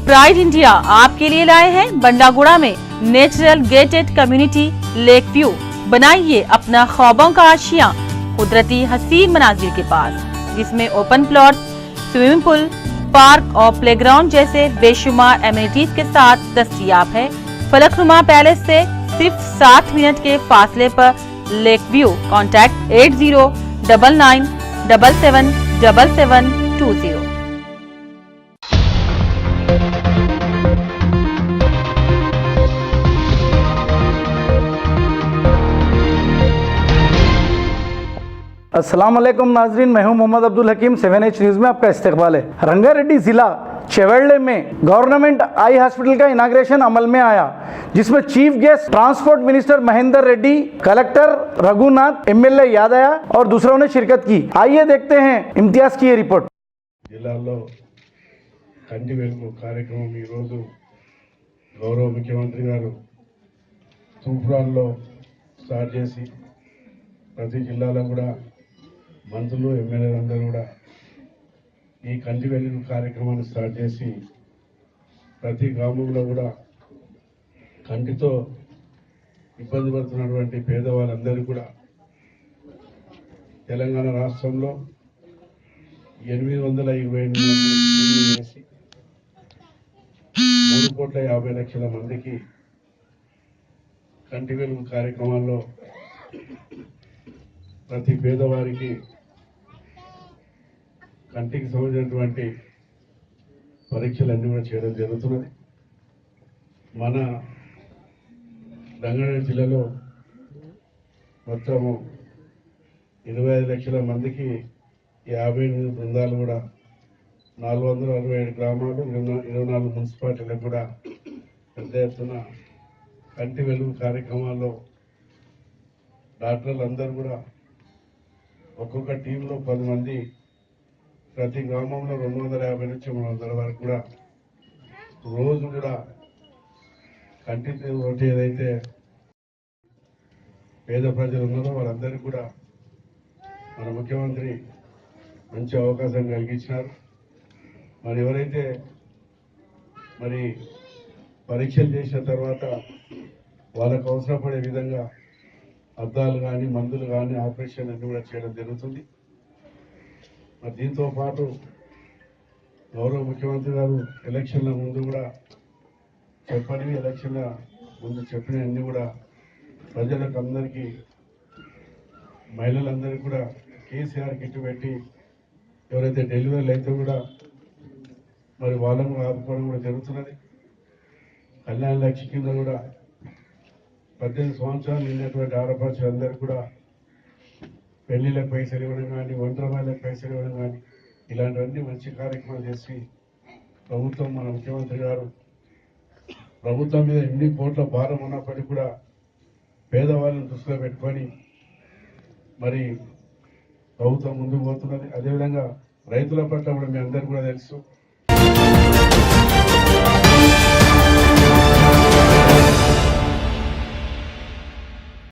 Pride India आपके लिए लाए हैं बंडागुड़ा में natural gated community lake view. बनाइए अपना ख्वाबों का आशियां कुदरती हसीन मनाजिर के पास, जिसमें open plot, swimming pool, park और प्लेग्राउंड जैसे बेशुमार एमिनिटीज के साथ दस्तयाब है। फलकनुमा पैलेस से सिर्फ 7 मिनट के फासले पर लेक व्यू। कॉन्टैक्ट 8099777720। अस्सलाम वालेकुम नाजरीन, मैं हूं मोहम्मद अब्दुल हकीम। 7H न्यूज़ में आपका इस्तकबाल है। रंगारेड्डी ज़िला चेवड़ले में गवर्नमेंट आई हॉस्पिटल का इनाग्रेशन अमल में आया, जिसमें chief guest transport minister Mahendra Reddy, collector Raghunath, MLA यादया और दूसरों ने शिरकत की। आइए देखते हैं इम्तियाज की ये रिपोर्ट। జిల్లాలో కంటి వెలుగు కార్యక్రమం ఈరోజు గౌరవ ముఖ్యమంత్రి గారు తూప్రాన్లో స్టార్ట్ చేసి ప్రతి జిల్లాలో కూడా మంత్రులు ఎమ్మెల్యేలందరూ కూడా ఈ కంటి వెలుగు కార్యక్రమాన్ని స్టార్ట్ చేసి ప్రతి గ్రామంలో కూడా కంటితో ఇబ్బంది పడుతున్నటువంటి పేదవాళ్ళందరూ కూడా తెలంగాణ రాష్ట్రంలో 828 మంది వేసి 3,50,00,000 మందికి కంటి వెలుగు కార్యక్రమాల్లో ప్రతి పేదవారికి కంటికి సంబంధించినటువంటి పరీక్షలన్నీ కూడా చేయడం జరుగుతున్నది। మన రంగారెడ్డి జిల్లాలో మొత్తము 25 లక్షల మందికి 58 బృందాలు కూడా 467 గ్రామాలు 24 మున్సిపాలిటీలకు కూడా పెద్ద ఎత్తున కంటి వెలుగు కార్యక్రమాల్లో డాక్టర్లు అందరూ కూడా ఒక్కొక్క టీంలో 10 మంది, ప్రతి గ్రామంలో 250 నుంచి 300 వరకు కూడా రోజు కూడా కంటి ఒకటి ఏదైతే పేద ప్రజలు ఉన్నారో వాళ్ళందరికీ కూడా మన ముఖ్యమంత్రి మంచి అవకాశం కలిగించినారు। మరి ఎవరైతే మరి పరీక్షలు చేసిన తర్వాత వాళ్ళకు అవసరపడే విధంగా అద్దాలు కానీ మందులు కానీ ఆపరేషన్ అన్ని కూడా చేయడం జరుగుతుంది। మరి దీంతో పాటు గౌరవ ముఖ్యమంత్రి గారు ఎలక్షన్ల ముందు కూడా చెప్పనివి, ఎలక్షన్ల ముందు చెప్పినవన్నీ కూడా ప్రజలకు అందరికీ, మహిళలందరికీ కూడా కేసీఆర్ కిట్ పెట్టి ఎవరైతే డెలివరీలు అయితే కూడా మరి వాళ్ళను ఆదుకోవడం కూడా జరుగుతున్నది। కళ్యాణ లక్ష్మి కింద కూడా 18 సంవత్సరాలు నిన్నటువంటి ఆడపడుచులందరూ కూడా పెళ్లిళ్ళకి పైసలు ఇవ్వడం కానీ, ఒంటరివాళ్ళకి పైసలు ఇవ్వడం కానీ, ఇలాంటివన్నీ మంచి కార్యక్రమాలు చేసి ప్రభుత్వం, మన ముఖ్యమంత్రి గారు ప్రభుత్వం మీద ఎన్ని కోట్ల భారం ఉన్నప్పటికీ కూడా పేదవాళ్ళని దృష్టిలో పెట్టుకొని మరి ప్రభుత్వం ముందుకు పోతున్నది। అదేవిధంగా రైతుల పట్ల కూడా మీ అందరికీ కూడా తెలుసు,